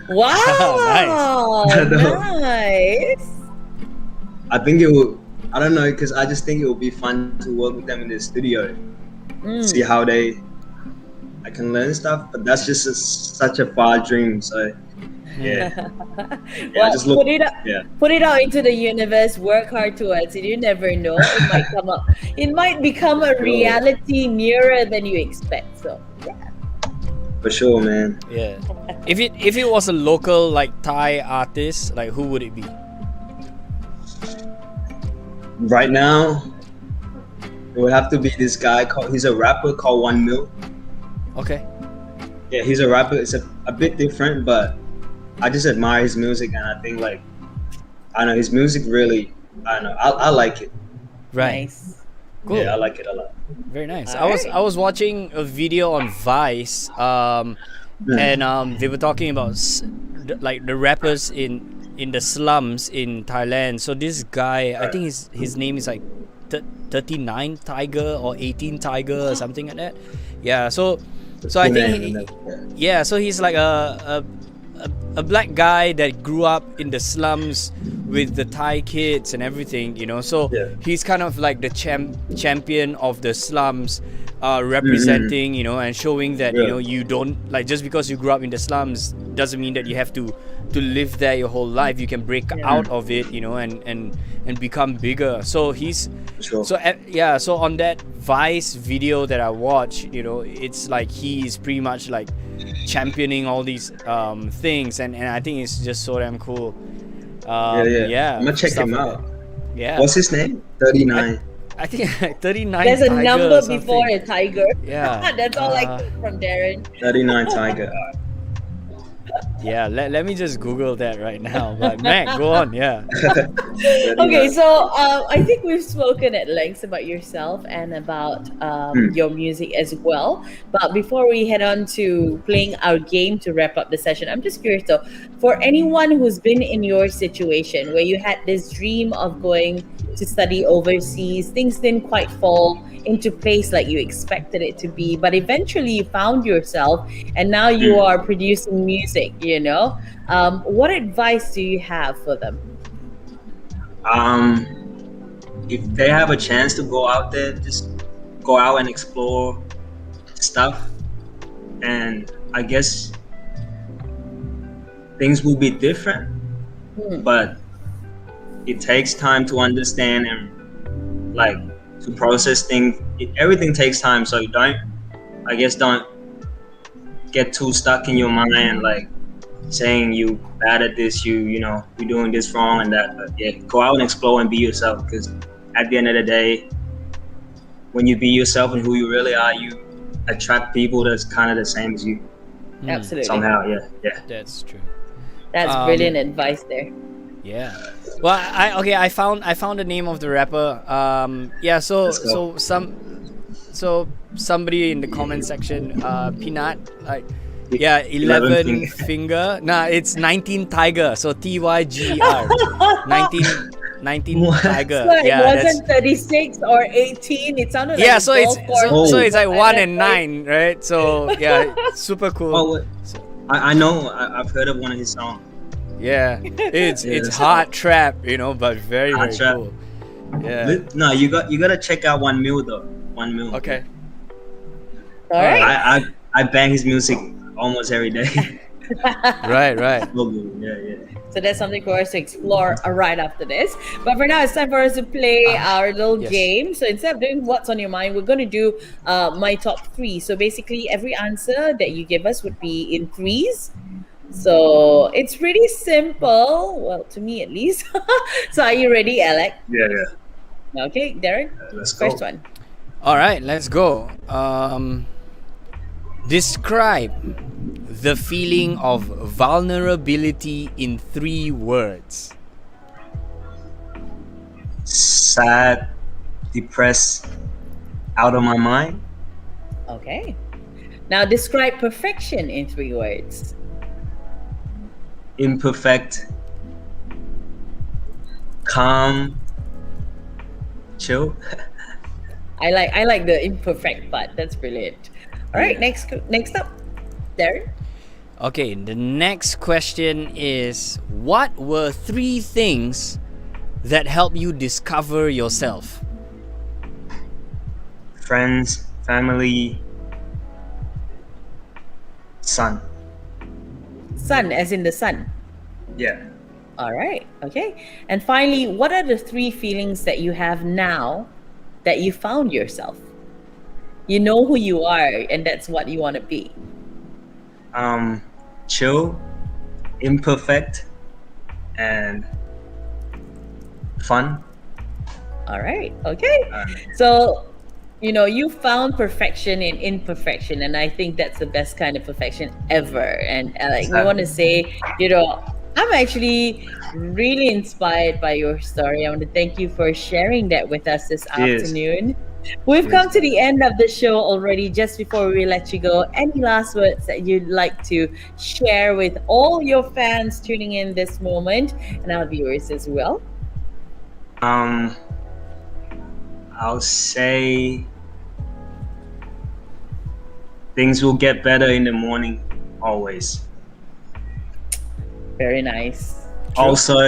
Wow, Nice. nice. I think it will. I don't know, because I just think it would be fun to work with them in the studio, see how I can learn stuff. But that's just such a far dream. So yeah, Well, just look. put it out into the universe. Work hard towards it. You never know. It might come up. It might become a reality nearer than you expect. So yeah. For sure, man. Yeah. If it was a local like Thai artist, like who would it be? Right now, it would have to be this guy he's a rapper called 1 Mil. Okay. Yeah, he's a rapper. It's a bit different, but I just admire his music, and I think I know his music really. I don't know. I like it. Right. Nice. Cool. Yeah, I like it a lot. Very nice. All right. I was watching a video on Vice, and they were talking about like the rappers in the slums in Thailand. So this guy, I think his name is like 39 Tiger or 18 Tiger or something like that. Yeah. So I think so he's like a black guy that grew up in the slums with the Thai kids and everything, so he's kind of like the champion of the slums, representing, and showing that you don't, like, just because you grew up in the slums doesn't mean that you have to live there your whole life. You can break out of it, and become bigger. So he's so on that Vice video that I watched, it's like he's pretty much like championing all these things, and I think it's just so damn cool. Yeah, I'm gonna check him like out. that. Yeah. What's his name? 39. I think 39 There's a Tiger number or something. before a tiger. Yeah. That's all I get from Darren. 39 Tiger. Yeah, let me just Google that right now. But Mac, go on. Yeah. Okay, so I think we've spoken at length about yourself and about your music as well. But before we head on to playing our game to wrap up the session, I'm just curious though, for anyone who's been in your situation where you had this dream of going to study overseas, things didn't quite fall into place like you expected it to be, but eventually you found yourself and now you are producing music, what advice do you have for them? If they have a chance to go out there, just go out and explore stuff, and I guess things will be different, but it takes time to understand and to process things. Everything takes time, so don't get too stuck in your mind, saying you bad at this, you're doing this wrong and that. But yeah, go out and explore and be yourself, because at the end of the day, when you be yourself and who you really are, you attract people that's kind of the same as you. Absolutely. Somehow, yeah. That's true. That's brilliant advice there. Yeah. Well, I found the name of the rapper. So somebody in the comment section, Peanut, 11 finger. Nah, it's 19 Tiger. So TYGR. 19 19 What? Tiger. So it Yeah, that's wasn't 36 or 18. It sounded like yeah. a So it's golf course. Oh. so it's like 1 and Right. 9, right? So yeah, super cool. Oh, what? I know. I've heard of one of his songs. Yeah, it's Yes. hard trap, but very Hard very trap. cool. Yeah. No, you gotta check out 1 Mil though. 1 Mil. Okay. All right. I bang his music almost every day. Right. So good. Yeah. So that's something for us to explore right after this. But for now, it's time for us to play our little yes. game. So instead of doing what's on your mind, we're going to do my top three. So basically, every answer that you give us would be in threes. So it's pretty simple. Well, to me at least. So are you ready, Alec? Yeah. Okay, Darren. Let's go. First one. All right, let's go. Describe the feeling of vulnerability in 3 words. Sad, depressed, out of my mind. Okay. Now describe perfection in 3 words. Imperfect, calm, chill. I like the imperfect part. That's brilliant. All right, next up, Darren. Okay, the next question is, what were 3 things that helped you discover yourself? Friends, family, son. Sun, as in the sun. Yeah. All right. Okay. And finally, what are the 3 feelings that you have now that you found yourself? You know who you are, and that's what you want to be. Chill, imperfect, and fun. All right. Okay. So, you found perfection in imperfection, and I think that's the best kind of perfection ever. And like, I want to say, I'm actually really inspired by your story. I want to thank you for sharing that with us this afternoon. We've come to the end of the show already. Just before we let you go, any last words that you'd like to share with all your fans tuning in this moment and our viewers as well? I'll say things will get better in the morning, always. Very nice. Also,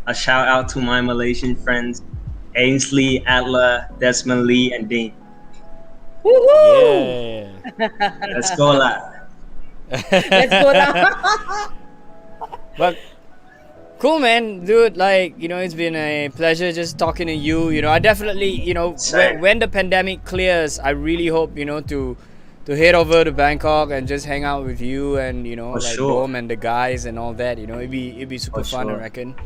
a shout out to my Malaysian friends, Ainsley, Adler, Desmond Lee, and Dean. Woohoo! Yeah. Let's go lah. Let's go now. But cool, man, dude. It's been a pleasure just talking to you. I definitely, Same. when the pandemic clears, I really hope, to head over to Bangkok and just hang out with you and sure. Dom and the guys and all that. It'd be super For fun, I sure. reckon.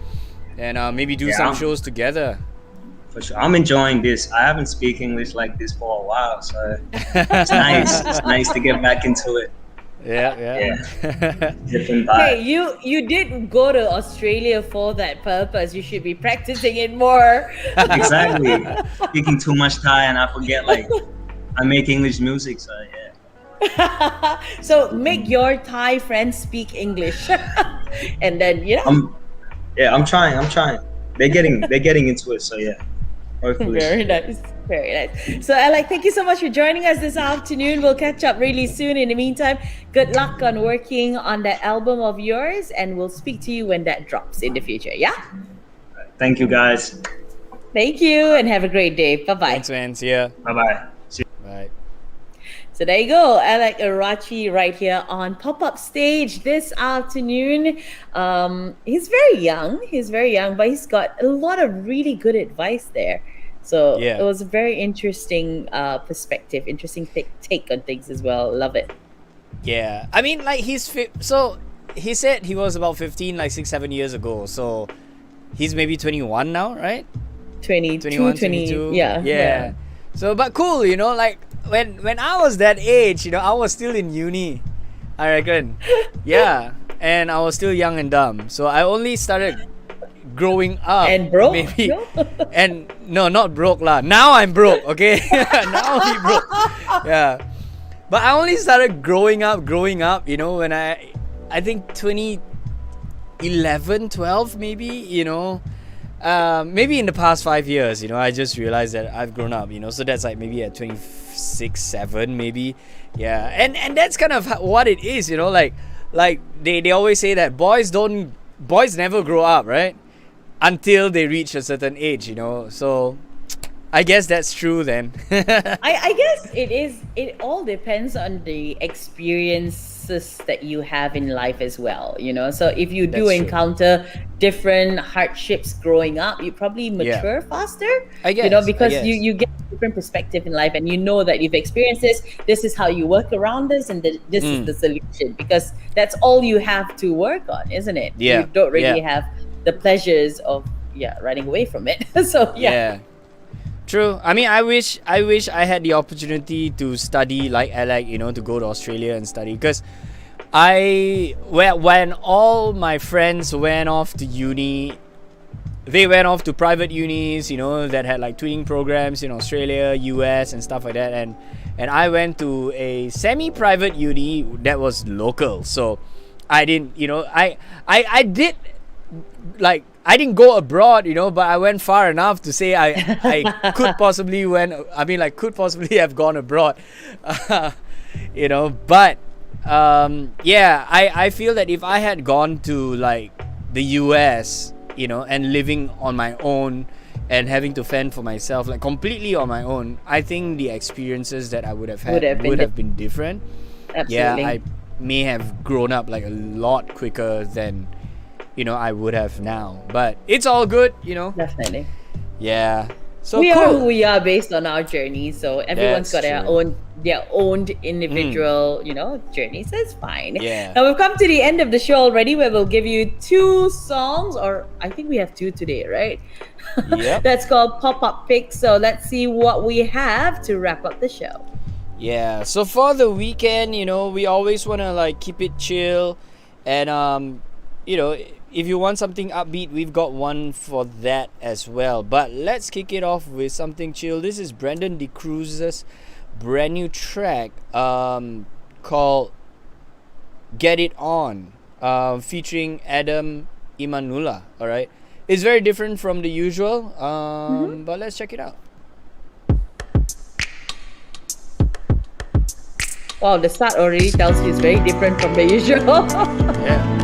And maybe do Yeah, some I'm- shows together. For sure. I'm enjoying this. I haven't speak English like this for a while, so it's nice. It's nice to get back into it. Yeah. Different Hey, vibe. you did go to Australia for that purpose. You should be practicing it more. Exactly. Speaking too much Thai and I forget I make English music, so yeah. So make your Thai friends speak English, and then I'm trying. They're getting into it, so yeah. Hopefully. Very nice. So Alec, thank you so much for joining us this afternoon. We'll catch up really soon. In the meantime, good luck on working on that album of yours, and we'll speak to you when that drops in the future. Yeah. Thank you guys. Thank you, and have a great day. Bye bye. Thanks, man. See ya. Bye bye. Bye. So there you go, Alec Orachi right here on Pop-Up Stage this afternoon. He's very young, but he's got a lot of really good advice there. So Yeah. it was a very interesting perspective, interesting take on things as well. Love it. Yeah, I mean, so he said he was about 15, 6-7 years ago. So he's maybe 21 now, right? 22, 22. Yeah. So, but cool, when I was that age, I was still in uni, I reckon. Yeah, and I was still young and dumb. So I only started growing up. And broke? Maybe. No? And no, not broke lah. Now I'm broke, okay? Now I'm broke. Yeah. But I only started growing up, when I think 2011, 12 maybe, Maybe in the past 5 years, I just realized that I've grown up, so that's like maybe at 26, 7 maybe. Yeah, and that's kind of what it is, like they always say that boys never grow up, right? Until they reach a certain age, so I guess that's true then. I guess it all depends on the experiences that you have in life as well, so if you do That's true. encounter different hardships growing up, you probably mature faster, I guess, because I guess. you get a different perspective in life, and you know that you've experienced this is how you work around this, and this is the solution, because that's all you have to work on, isn't it? Yeah, You don't really yeah. have the pleasures of running away from it. So Yeah. True. I mean, I wish I had the opportunity to study like Alec, to go to Australia and study, because when all my friends went off to uni, they went off to private unis, that had like twinning programs in Australia, US, and stuff like that, and I went to a semi-private uni that was local, so I didn't, I did like. I didn't go abroad, but I went far enough to say I could possibly could possibly have gone abroad, but I feel that if I had gone to like the US, and living on my own and having to fend for myself, like completely on my own, I think the experiences that I would have had would have been different. absolutely. Yeah, I may have grown up like a lot quicker than I would have now, but it's all good, Definitely. Yeah. So We cool. are who we are based on our journey, so everyone's That's got true. their own individual journey, so it's fine. Yeah. Now we've come to the end of the show already, where we'll give you 2 songs, or I think we have 2 today, right? Yep. That's called pop-up picks, so let's see what we have to wrap up the show. Yeah. So for the weekend, we always want to like keep it chill, and if you want something upbeat, we've got one for that as well. But let's kick it off with something chill. This is Brendan De Cruz's brand new track called Get It On, featuring Adam Imanula. All right, it's very different from the usual, but let's check it out. Wow, the start already tells you it's very different from the usual. Yeah.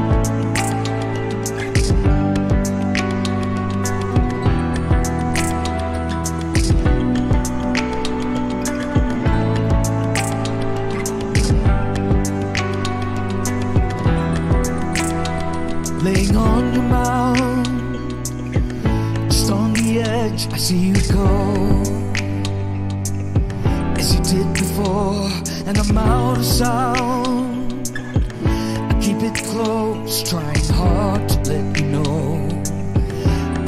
Laying on your mound, just on the edge, I see you go. As you did before, and I'm out of sound. I keep it close, trying hard to let you know.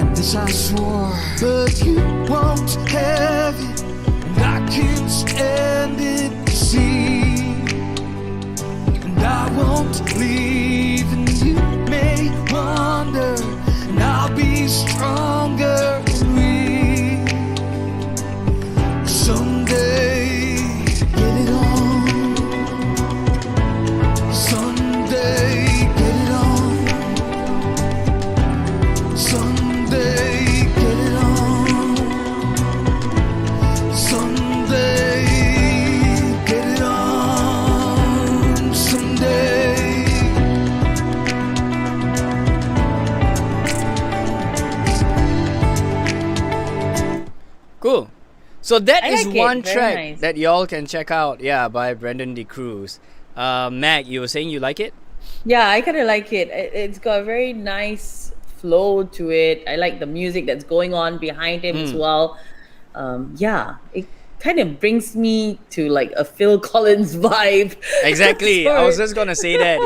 And this I swore, but you won't have it, and I can't stand it, see. And I won't leave, and you may wonder, and I'll be stronger than we someday. Get it on, someday. Get it on, someday. Get it on, someday. Get it on, someday. Cool. So that I is like it. one Very track nice. that y'all can check out. Yeah, by Brendan De Cruz. Mag, you were saying you like it? Yeah, I kind of like it. It's got a very nice flow to it. I like the music that's going on behind him as well. Yeah, it kind of brings me to like a Phil Collins vibe. Exactly. I Sorry. was just gonna say that.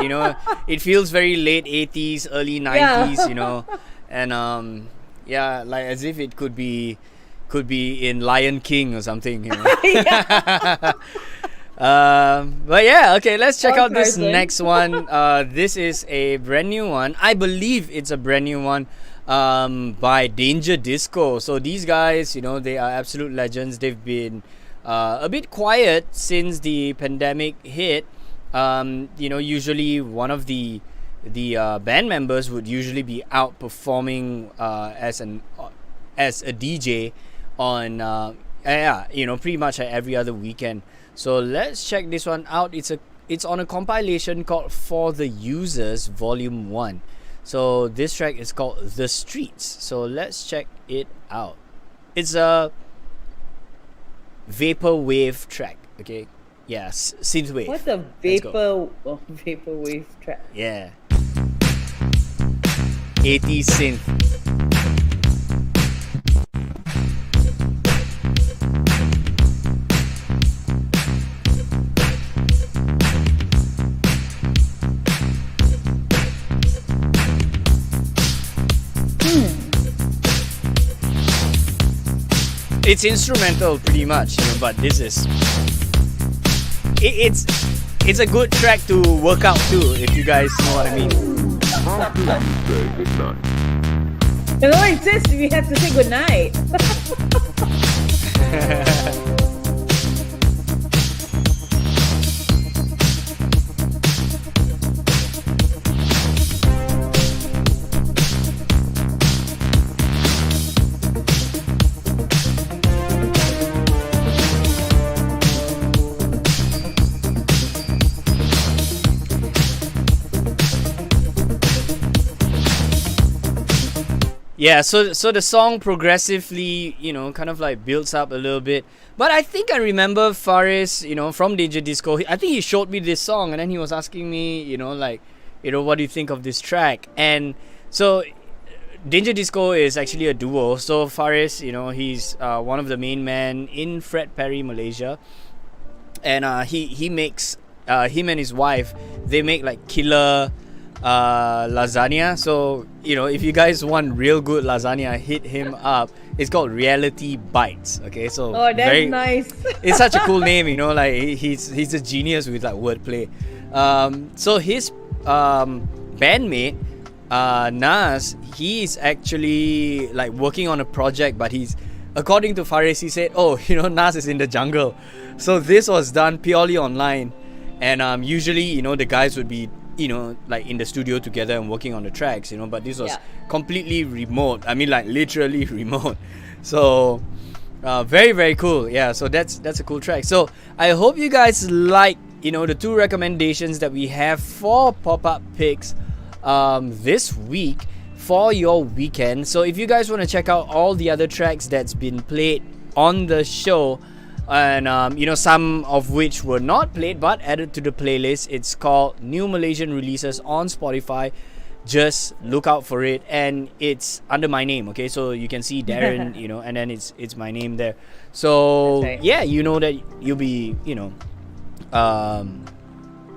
It feels very late 80s, early 90s. And yeah, like as if it could be in Lion King or something. But yeah, okay, let's check Or out this Tarzan. next one. This is a brand new one. I believe it's a brand new one by Danger Disco. So these guys, they are absolute legends. They've been a bit quiet since the pandemic hit. Usually one of the band members would usually be out performing as an as a DJ on yeah, pretty much every other weekend. So let's check this one out. It's on a compilation called For the Users Volume 1. So this track is called The Streets. So let's check it out. It's a vaporwave track, okay? Yeah, synthwave. What's a vaporwave track? Yeah. 80s synth. It's instrumental pretty much, but this is it's a good track to work out to, if you guys know what I mean. No, it says we have to say good night. Yeah, so the song progressively, kind of like builds up a little bit. But I think I remember Faris, from Danger Disco. I think he showed me this song, and then he was asking me, what do you think of this track? And so Danger Disco is actually a duo. So Faris, he's one of the main men in Fred Perry, Malaysia, and he makes him and his wife, they make like killer lasagna. So if you guys want real good lasagna, hit him up. It's called Reality Bites. Okay, so that's nice. It's such a cool name, like he's a genius with like wordplay. So his bandmate Nas, he's actually like working on a project, but according to Faris, he said, Nas is in the jungle. So this was done purely online, and usually the guys would be like in the studio together and working on the tracks, but this was completely remote. I mean, like literally remote. So very, very cool. Yeah, so that's a cool track. So I hope you guys like the two recommendations that we have for pop-up picks this week for your weekend. So if you guys want to check out all the other tracks that's been played on the show, and some of which were not played but added to the playlist, it's called New Malaysian Releases on Spotify. Just look out for it, and it's under my name, okay? So you can see Darren, and then it's my name there. So right. Yeah, that you'll be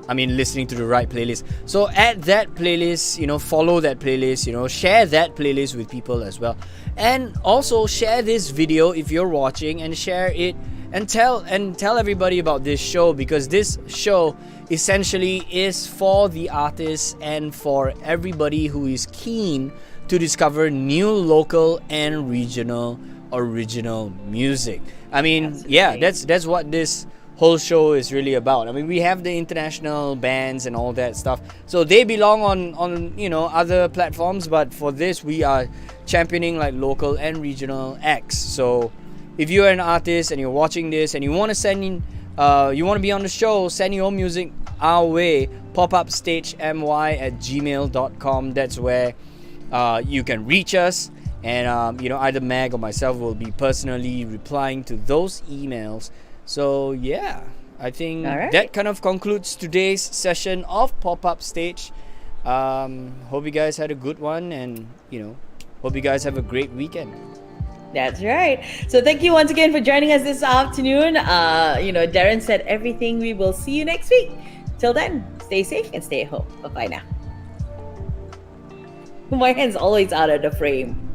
listening to the right playlist. So add that playlist, follow that playlist, share that playlist with people as well. And also share this video if you're watching, and share it and tell everybody about this show, because this show essentially is for the artists and for everybody who is keen to discover new local and regional original music. I mean, yeah, that's what this whole show is really about. I mean, we have the international bands and all that stuff, so they belong on other platforms, but for this we are championing like local and regional acts. So if you're an artist and you're watching this and you want to send in you want to be on the show, send your music our way. popupstagemy@gmail.com. That's where you can reach us, and either Mag or myself will be personally replying to those emails. So yeah, I think that kind of concludes today's session of Pop-Up Stage. Hope you guys had a good one, and hope you guys have a great weekend. That's right. So thank you once again for joining us this afternoon. Darren said everything. We will see you next week. Till then, stay safe and stay at home. Bye-bye now. My hand's always out of the frame.